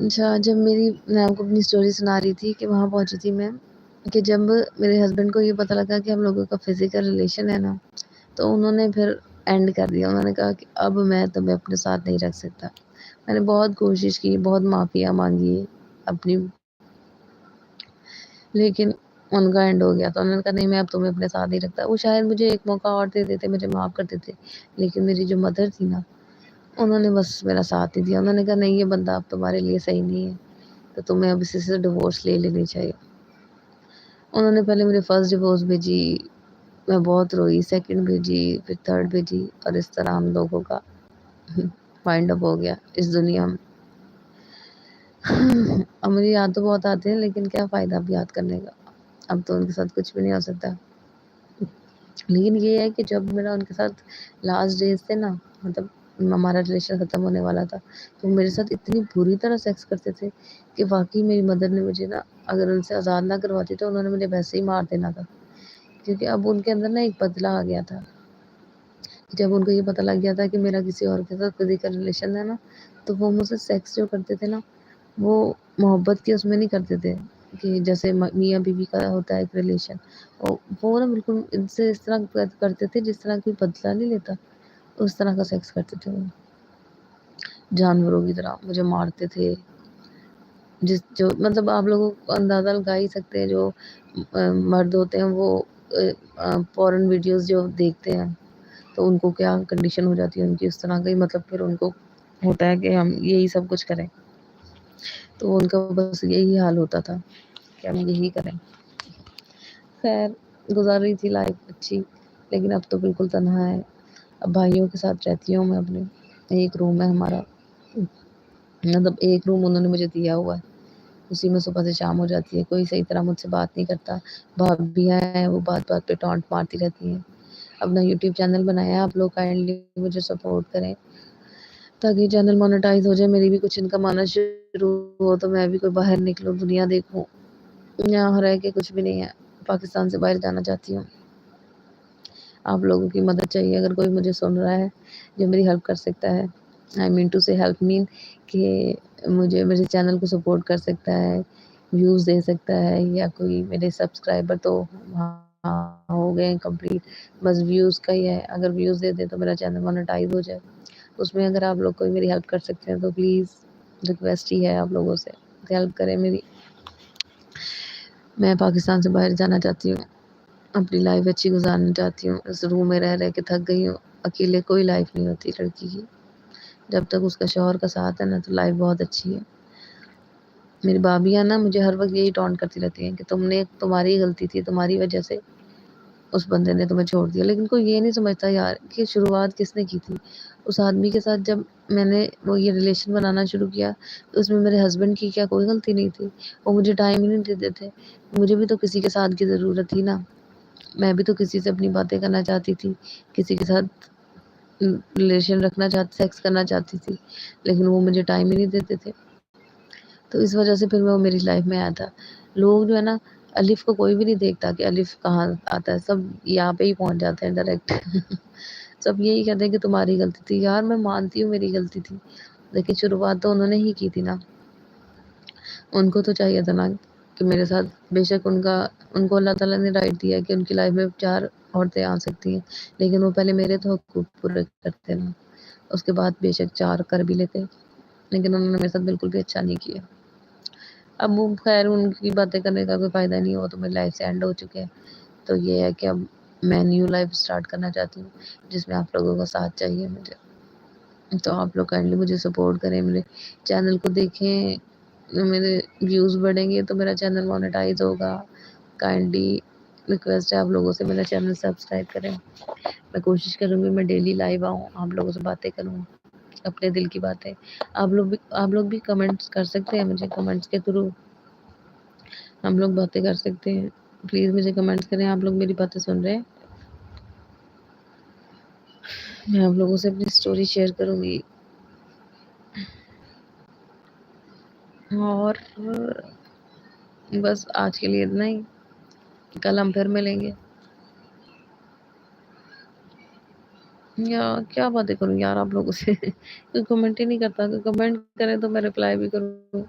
اچھا، جب میں آپ کو اپنی اسٹوری سنا رہی تھی کہ وہاں پہنچی تھی میں، کہ جب میرے ہسبینڈ کو یہ پتہ لگا کہ ہم لوگوں کا فزیکل ریلیشن ہے نا، تو انہوں نے پھر اینڈ کر دیا۔ انہوں نے کہا کہ اب میں تمہیں اپنے ساتھ نہیں رکھ سکتا۔ میں نے بہت کوشش کی، بہت معافیاں مانگی اپنی، لیکن ان کا اینڈ ہو گیا۔ تو انہوں نے کہا نہیں، میں اب تمہیں اپنے ساتھ نہیں رکھتا۔ وہ شاید مجھے ایک موقع اور دے دیتے، مجھے معاف کر دیتے، لیکن میری جو مدر تھی نا، انہوں نے بس میرا ساتھ نہیں دیا۔ انہوں نے کہا نہیں، یہ بندہ اب تمہارے لیے صحیح نہیں ہے، تو تمہیں اب اسی سے ڈیورس لے لینی چاہیے۔ انہوں نے پہلے مجھے فرسٹ ڈیورس بھیجی، میں بہت روئی، سیکنڈ بھیجی، پھر تھرڈ بھیجی، اور اس طرح ہم لوگوں کا وائنڈ اپ ہو گیا اس دنیا میں۔ اب مجھے یاد تو بہت آتے ہیں، لیکن کیا فائدہ اب یاد کرنے کا، اب تو ان کے ساتھ کچھ بھی نہیں ہو سکتا۔ لیکن یہ ہے کہ جب میرا ان کے ساتھ لاسٹ ڈیز تھے نا، مطلب ہمارا ریلیشن ختم ہونے والا تھا، تو میرے ساتھ اتنی بری طرح سیکس کرتے تھے کہ واقعی میری مدر نے مجھے نا، اگر ان سے آزاد نہ کرواتی تو انہوں نے مجھے ویسے ہی مار دینا تھا، کیونکہ اب ان کے اندر نا ایک بدلا آ گیا تھا۔ جب ان کو یہ پتہ لگ گیا تھا کہ میرا کسی اور کے ساتھ فزیکل ریلیشن ہے نا، تو وہ مجھ سے سیکس جو کرتے تھے نا، وہ محبت کی اس میں نہیں کرتے تھے کہ جیسے میاں بیوی کا ہوتا ہے ایک ریلیشن، وہ نا بالکل ان سے اس طرح کرتے تھے جس طرح کوئی بدلہ نہیں لیتا، اس طرح کا سیکس کرتے تھے وہ، جانوروں کی طرح مجھے مارتے تھے۔ جو مطلب آپ لوگوں کو اندازہ لگا ہی سکتے ہیں، جو مرد ہوتے ہیں وہ پورن ویڈیوز جو دیکھتے ہیں، تو ان کو کیا کنڈیشن ہو جاتی ہے ان کی، اس طرح کا ہی مطلب پھر ان کو ہوتا ہے کہ ہم یہی سب کچھ کریں، تو ان کا بس یہی حال ہوتا تھا کہ ہم یہی کریں۔ خیر، گزار رہی تھی لائف اچھی، لیکن اب تو بالکل تنہا ہے۔ اب بھائیوں کے ساتھ رہتی ہوں میں، اپنے ایک روم ہے ہمارا، مطلب ایک روم انہوں نے مجھے دیا ہوا ہے، اسی میں صبح سے شام ہو جاتی ہے، کوئی صحیح طرح مجھ سے بات نہیں کرتا۔ بھابیاں ہیں وہ بات بات پہ ٹانٹ مارتی رہتی ہیں۔ اپنا یوٹیوب چینل بنایا ہے، آپ لوگ کائنڈلی مجھے سپورٹ کریں تاکہ چینل مونیٹائز ہو جائے، میری بھی کچھ انکم آنا شروع ہو، تو میں بھی کوئی باہر نکلوں، دنیا دیکھوں۔ یہاں رہ کے کچھ بھی نہیں ہے، پاکستان سے باہر جانا چاہتی ہوں۔ آپ لوگوں کی مدد چاہیے، اگر کوئی مجھے سن رہا ہے جو میری ہیلپ کر سکتا ہے، آئی مین ٹو سے ہیلپ مین کہ مجھے میرے چینل کو سپورٹ کر سکتا ہے، ویوز دے سکتا ہے، یا کوئی میرے سبسکرائبر تو ہاں ہو گئے کمپلیٹ، بس ویوز کا ہی ہے، اگر ویوز دے دے تو میرا چینل مونیٹائز ہو جائے۔ اس میں اگر آپ لوگ کوئی میری ہیلپ کر سکتے ہیں تو پلیز ریکویسٹ ہی ہے آپ لوگوں سے، ہیلپ کریں میری۔ میں پاکستان سے باہر جانا چاہتی ہوں، اپنی لائف اچھی گزارنا چاہتی ہوں، اس روم میں رہ رہ کے تھک گئی ہوں۔ اکیلے کوئی لائف نہیں ہوتی لڑکی کی، جب تک اس کا شوہر کا ساتھ ہے نا، تو لائف بہت اچھی ہے۔ میری بھابیاں نا مجھے ہر وقت یہی ٹونٹ کرتی رہتی ہیں کہ تمہاری غلطی تھی، تمہاری وجہ سے اس بندے نے تمہیں چھوڑ دیا، لیکن کوئی یہ نہیں سمجھتا یار کہ شروعات کس نے کی تھی۔ اس آدمی کے ساتھ جب میں نے وہ یہ ریلیشن بنانا شروع کیا، تو اس میں میرے ہسبینڈ کی کیا کوئی غلطی نہیں تھی؟ وہ مجھے ٹائم ہی نہیں دیتے تھے، مجھے بھی تو کسی کے ساتھ کی ضرورت تھی نا، میں بھی تو کسی سے اپنی باتیں کرنا چاہتی تھی، کسی کے ساتھ ریلیشن رکھنا چاہتی، سیکس کرنا چاہتی تھی، لیکن وہ مجھے ٹائم ہی نہیں دیتے تھے۔ تو اس وجہ سے پھر وہ میری لائف میں آیا تھا۔ لوگ جو ہے نا، الف کو کوئی بھی نہیں دیکھتا کہ الف کہاں آتا ہے، سب یہاں پہ ہی پہنچ جاتے ہیں ڈائریکٹ۔ سب یہی کہتے ہیں کہ تمہاری غلطی تھی، یار میں مانتی ہوں میری غلطی تھی، لیکن شروعات تو انہوں نے ہی کی تھی نا۔ ان کو تو چاہیے تھا نا کہ میرے ساتھ، بے شک ان کو اللہ تعالیٰ نے رائٹ دیا کہ ان کی لائف میں 4 عورتیں آ سکتی ہیں، لیکن وہ پہلے میرے تو حقوق پورے کرتے نا، اس کے بعد بے شک 4 کر بھی لیتے، لیکن انہوں نے میرے ساتھ بالکل بھی اچھا نہیں کیا۔ اب وہ خیر ان کی باتیں کرنے کا کوئی فائدہ نہیں ہوا، تو میری لائف سے اینڈ ہو چکے ہیں۔ تو یہ ہے کہ اب میں نیو لائف سٹارٹ کرنا چاہتی ہوں، جس میں آپ لوگوں کا ساتھ چاہیے مجھے۔ تو آپ لوگ کائنڈلی مجھے سپورٹ کریں، میرے چینل کو دیکھیں، میرے ویوز بڑھیں گے تو میرا چینل مونیٹائز ہوگا۔ کائنڈلی ریکویسٹ ہے آپ لوگوں سے، میرا چینل سبسکرائب کریں۔ میں کوشش کروں گی میں ڈیلی لائیو آؤں، آپ لوگوں سے باتیں کروں، اپنے دل کی باتیں۔ آپ لوگ بھی کمنٹس کر سکتے ہیں مجھے، کمنٹس کے تھرو ہم لوگ باتیں کر سکتے ہیں۔ پلیز مجھے کمنٹس کریں، آپ لوگ میری باتیں سن رہے ہیں۔ میں آپ لوگوں سے اپنی اسٹوری شیئر کروں گی، اور بس آج کے لیے اتنا ہی، کل ہم پھر ملیں گے۔ یا کیا باتیں کروں یار آپ لوگوں سے کوئی کمنٹ ہی نہیں کرتا، کوئی کمنٹ کرے تو میں رپلائی بھی کروں